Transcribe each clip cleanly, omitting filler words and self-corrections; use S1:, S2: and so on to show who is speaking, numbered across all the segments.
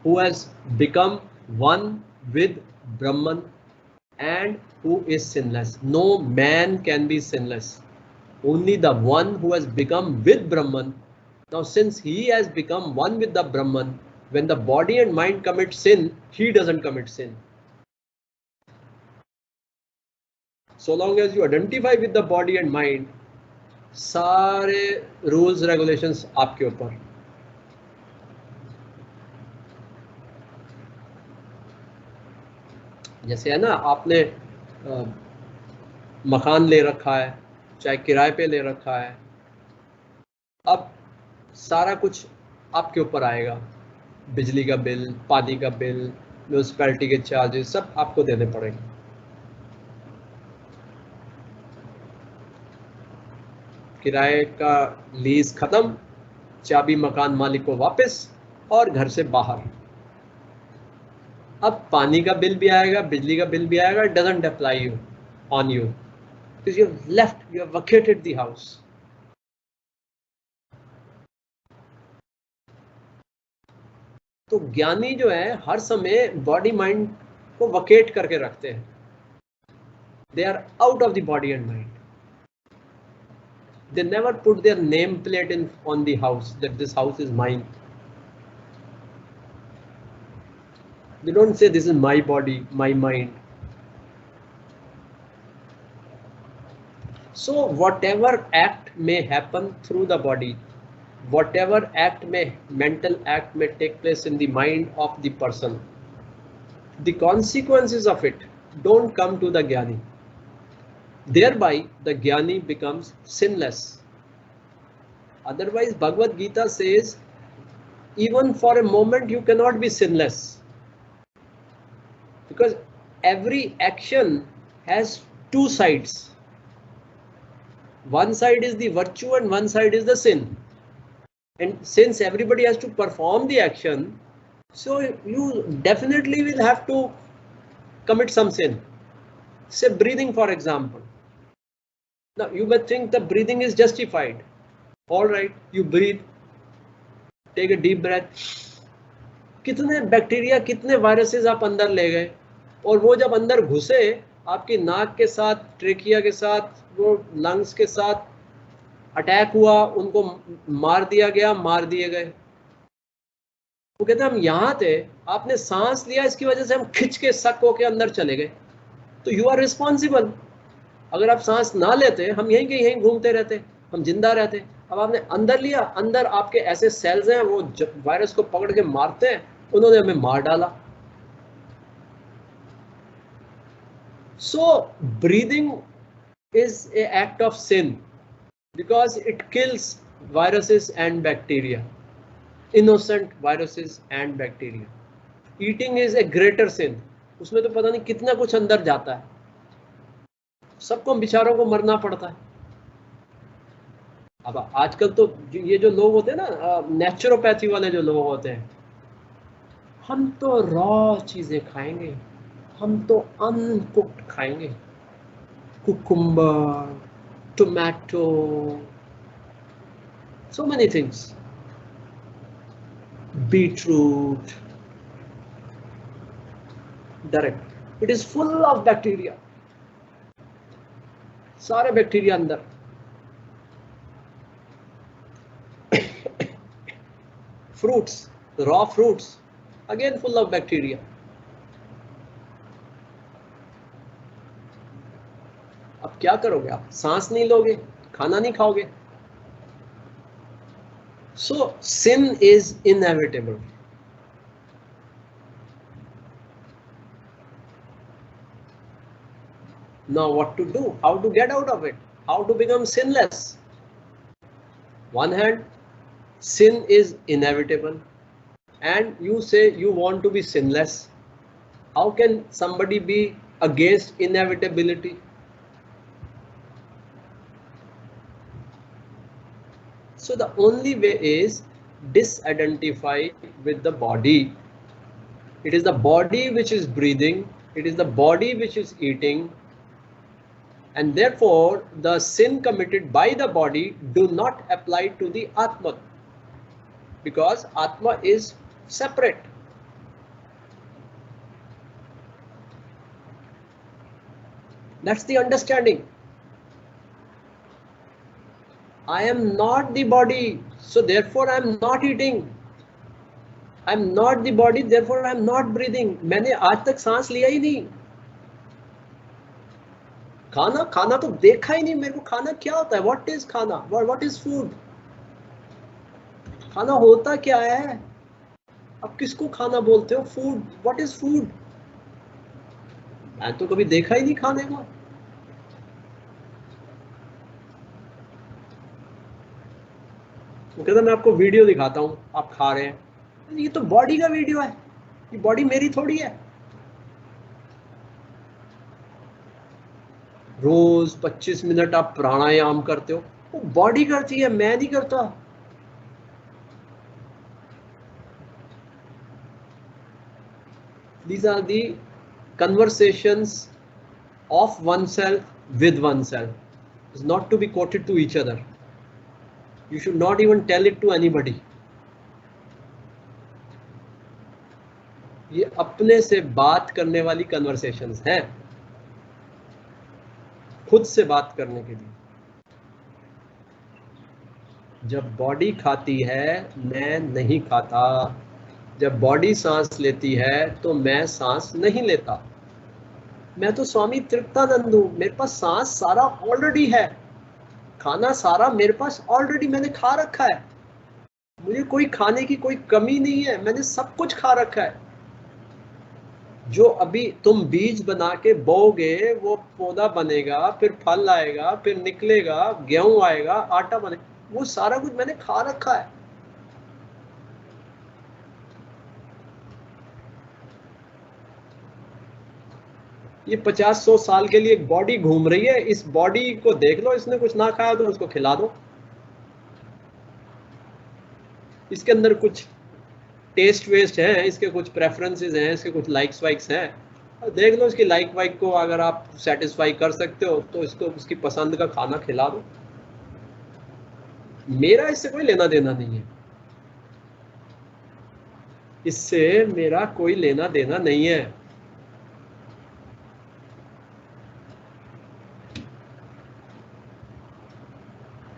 S1: who has become one with Brahman and who is sinless. No man can be sinless. Only the one who has become with Brahman. Now, since he has become one with the Brahman, when the body and mind commit sin, he doesn't commit sin. So long as you identify with the body and mind, सारे rules regulations आपके ऊपर. जैसे है ना, आपने मकान ले रखा है, चाहे किराए पे ले रखा है, अब सारा कुछ आपके ऊपर आएगा. बिजली का बिल, पानी का बिल, म्यूनिसिपैलिटी के चार्जेस सब आपको देने पड़ेंगे. किराए का लीज खत्म, चाबी मकान मालिक को वापस और घर से बाहर. अब पानी का बिल भी आएगा, बिजली का बिल भी आएगा. It doesn't apply you on you because you have left, you have vacated the house. तो ज्ञानी जो है हर समय बॉडी माइंड को वकेट करके रखते हैं. They are out of the body and mind. They never put their name plate on the house that this house is mine. They don't say this is my body, my mind. So whatever act may happen through the body, whatever mental act may take place in the mind of the person, the consequences of it don't come to the Jnani. Thereby the Jnani becomes sinless. Otherwise Bhagavad Gita says even for a moment you cannot be sinless, because every action has two sides. One side is the virtue and one side is the sin. And since everybody has to perform the action, so you definitely will have to commit some sin. Say breathing, for example. Now you may think the breathing is justified. All right, you breathe, take a deep breath. कितने bacteria, कितने viruses आप अंदर ले गए, और वो जब अंदर घुसे आपकी नाक के साथ, ट्रेकिया के साथ, वो लंग्स के साथ अटैक हुआ, उनको मार दिया गया, मार दिए गए. वो कहते हैं हम यहाँ थे, आपने सांस लिया, इसकी वजह से हम खिंच के सक होके अंदर चले गए, तो यू आर रिस्पॉन्सिबल. अगर आप सांस ना लेते, हम यहीं के यहीं घूमते रहते, हम जिंदा रहते. अब आपने अंदर लिया, अंदर आपके ऐसे सेल्स हैं वो वायरस को पकड़ के मारते हैं, उन्होंने हमें मार डाला. So breathing is an act of sin because it kills viruses and bacteria, innocent viruses and bacteria. Eating is a greater sin. उसमें तो पता नहीं कितना कुछ अंदर जाता है, सबको बेचारों को मरना पड़ता है. अब आजकल तो ये जो लोग होते हैं ना, नेचुरोपैथी वाले जो लोग होते हैं, हम तो रॉ चीजें खाएंगे, हम तो अनकुक्ड खाएंगे. Cucumber, tomato, so many things, beetroot, direct. It is full of bacteria. सारे बैक्टीरिया अंदर. Fruits, raw fruits, again full of bacteria. अब क्या करोगे आप? सांस नहीं लोगे, खाना नहीं खाओगे. So sin is inevitable. Now what to do? How to get out of it? How to become sinless? One hand, sin is inevitable, and you say you want to be sinless. How can somebody be against inevitability? So the only way is disidentify with the body. It is the body which is breathing, it is the body which is eating, and therefore the sin committed by the body do not apply to the Atma, because Atma is separate. That's the understanding. I am not the body, so therefore I am not eating. I am not the body, therefore I am not breathing. मैंने आज तक सांस लिया ही नहीं. खाना खाना तो देखा ही नहीं मेरे को. खाना क्या होता है? What is खाना? What is food? खाना होता क्या है? आप किसको खाना बोलते हो? फूड. What is food? मैं तो कभी देखा ही नहीं खाने को. वो कहता मैं आपको वीडियो दिखाता हूँ, आप खा रहे हैं. ये तो बॉडी का वीडियो है. ये बॉडी मेरी थोड़ी है. रोज 25 मिनट आप प्राणायाम करते हो, वो बॉडी करती है, मैं नहीं करता. These are the conversations of oneself with oneself. It's not to be quoted to each other. You should not even tell it to anybody. ये अपने से बात करने वाली कन्वर्सेशंस हैं, खुद से बात करने के लिए. जब बॉडी खाती है मैं नहीं खाता. जब बॉडी सांस लेती है तो मैं सांस नहीं लेता. मैं तो स्वामी तृप्तानंद हूं. मेरे पास सांस सारा ऑलरेडी है. खाना सारा मेरे पास ऑलरेडी मैंने खा रखा है. मुझे कोई खाने की कोई कमी नहीं है. मैंने सब कुछ खा रखा है. जो अभी तुम बीज बना के बोओगे वो पौधा बनेगा, फिर फल आएगा, फिर निकलेगा, गेहूं आएगा, आटा बनेगा, वो सारा कुछ मैंने खा रखा है. ये 50-100 साल के लिए एक बॉडी घूम रही है. इस बॉडी को देख लो, इसने कुछ ना खाया तो उसको खिला दो. इसके अंदर कुछ टेस्ट वेस्ट है, इसके कुछ प्रेफरेंसेस हैं, इसके कुछ लाइक्स वाइक्स हैं. देख लो इसकी लाइक वाइक को, अगर आप सेटिस्फाई कर सकते हो तो इसको उसकी पसंद का खाना खिला दो. मेरा इससे कोई लेना देना नहीं है. इससे मेरा कोई लेना देना नहीं है.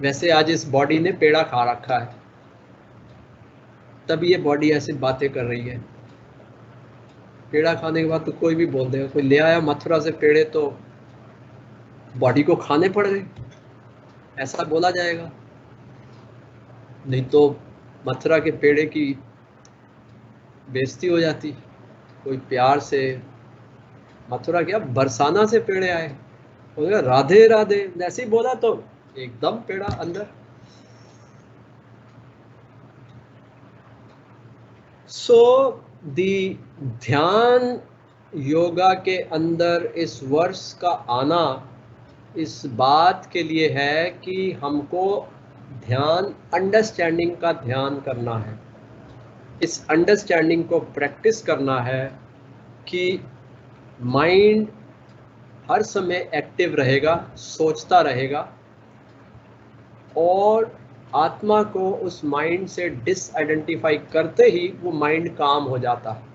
S1: वैसे आज इस बॉडी ने पेड़ा खा रखा है, तब ये बॉडी ऐसी बातें कर रही है. पेड़ा खाने के बाद तो कोई भी बोल देगा, कोई ले आया मथुरा से पेड़े तो बॉडी को खाने पड़ गए, ऐसा बोला जाएगा. नहीं तो मथुरा के पेड़े की बेइज्जती हो जाती. कोई प्यार से, मथुरा क्या बरसाना से पेड़े आए, बोलेगा राधे राधे, ऐसे ही बोला तो एकदम पेड़ा अंदर. सो दी ध्यान योगा के अंदर इस वर्ष का आना इस बात के लिए है कि हमको ध्यान, अंडरस्टैंडिंग का ध्यान करना है. इस अंडरस्टैंडिंग को प्रैक्टिस करना है कि माइंड हर समय एक्टिव रहेगा, सोचता रहेगा, और आत्मा को उस माइंड से डिसआइडेंटिफाई करते ही वो माइंड काम हो जाता है.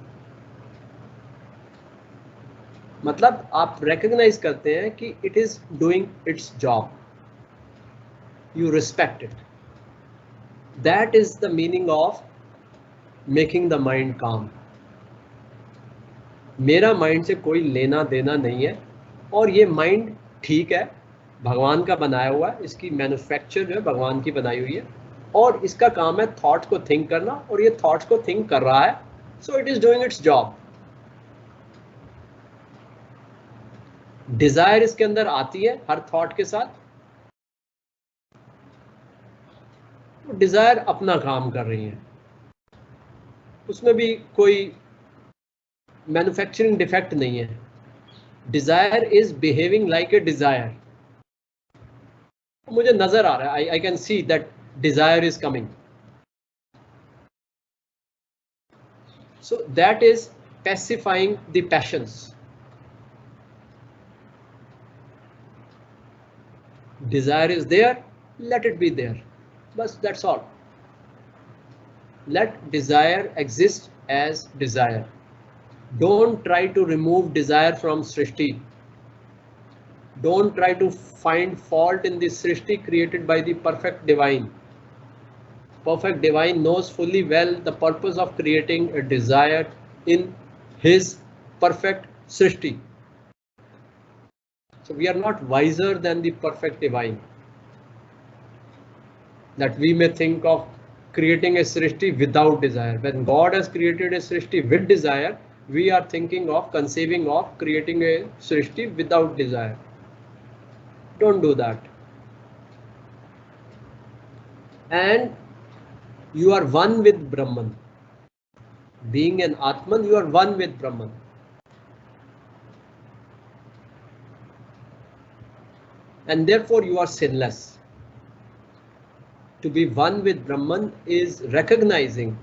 S1: मतलब आप रिकॉग्नाइज करते हैं कि it is doing its job, you respect it. That is the meaning of making the mind काम. मेरा माइंड से कोई लेना देना नहीं है, और ये माइंड ठीक है, भगवान का बनाया हुआ है, इसकी मैन्युफैक्चर जो है भगवान की बनाई हुई है, और इसका काम है थॉट को थिंक करना, और ये थॉट्स को थिंक कर रहा है. So it is doing its job. Desire इसके अंदर आती है हर थॉट के साथ. डिजायर अपना काम कर रही है, उसमें भी कोई मैन्युफैक्चरिंग डिफेक्ट नहीं है. Desire is behaving like a Dzire. मुझे नजर आ रहा है, I can see that desire is coming. So that is pacifying the patience. Desire is there, let it be there. Bas, that's all. Let desire exist as desire. Don't try to remove desire from Srishti. Don't try to find fault in the Srishti created by the perfect divine. Perfect divine knows fully well the purpose of creating a desire in his perfect Srishti. So we are not wiser than the perfect divine, that we may think of creating a Srishti without desire. When God has created a Srishti with desire, we are thinking of conceiving of creating a Srishti without desire. Don't do that. And you are one with Brahman. Being an Atman, you are one with Brahman. And therefore you are sinless. To be one with Brahman is recognizing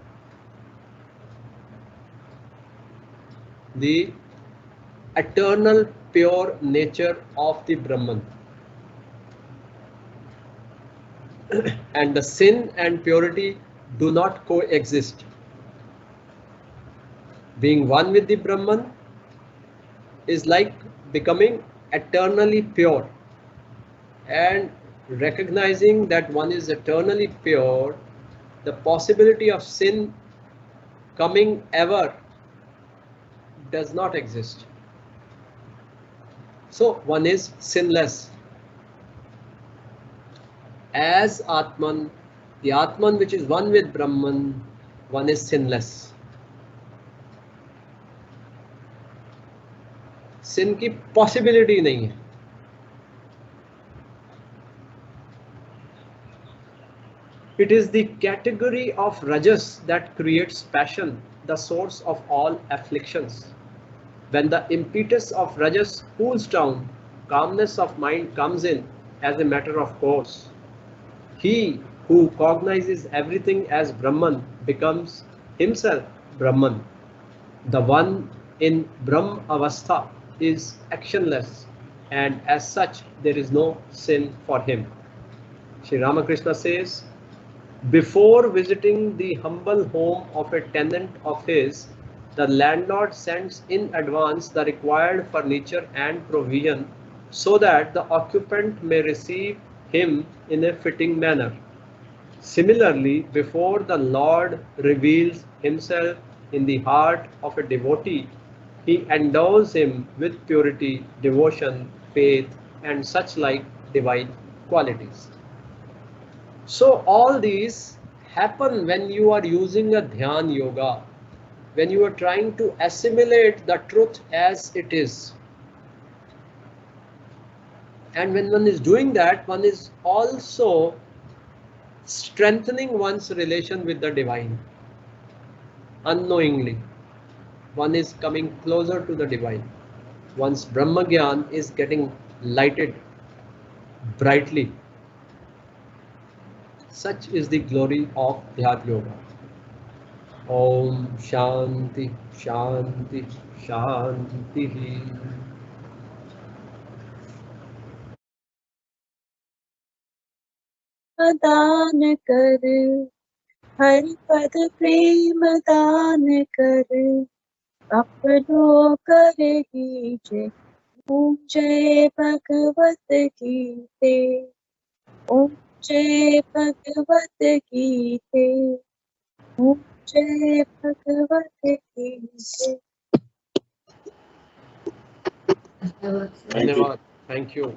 S1: the eternal pure nature of the Brahman. And the sin and purity do not coexist. Being one with the Brahman is like becoming eternally pure, and recognizing that one is eternally pure, the possibility of sin coming ever does not exist. So one is sinless. As Atman, the Atman which is one with Brahman, one is sinless. Sin की possibility नहीं है. It is the category of rajas that creates passion, the source of all afflictions. When the impetus of rajas cools down, calmness of mind comes in as a matter of course. He who cognizes everything as Brahman becomes himself Brahman. The one in Brahm Avastha is actionless, and as such there is no sin for him. Sri Ramakrishna says, before visiting the humble home of a tenant of his, the landlord sends in advance the required furniture and provision so that the occupant may receive him in a fitting manner. Similarly, before the Lord reveals himself in the heart of a devotee, he endows him with purity, devotion, faith, and such like divine qualities. So all these happen when you are using a Dhyan Yoga, when you are trying to assimilate the truth as it is. And when one is doing that, one is also strengthening one's relation with the divine. Unknowingly, one is coming closer to the divine. One's Brahma Gyan is getting lighted brightly. Such is the glory of Dhyan Yoga. Om Shanti Shanti Shanti.
S2: दान कर हरि पद प्रेम दान कर अपनों कर दीजे ओम जय भगवत गीते ओम जय भगवत गीते ओम जय भगवत गीते.
S1: Dhanyavad. Thank you.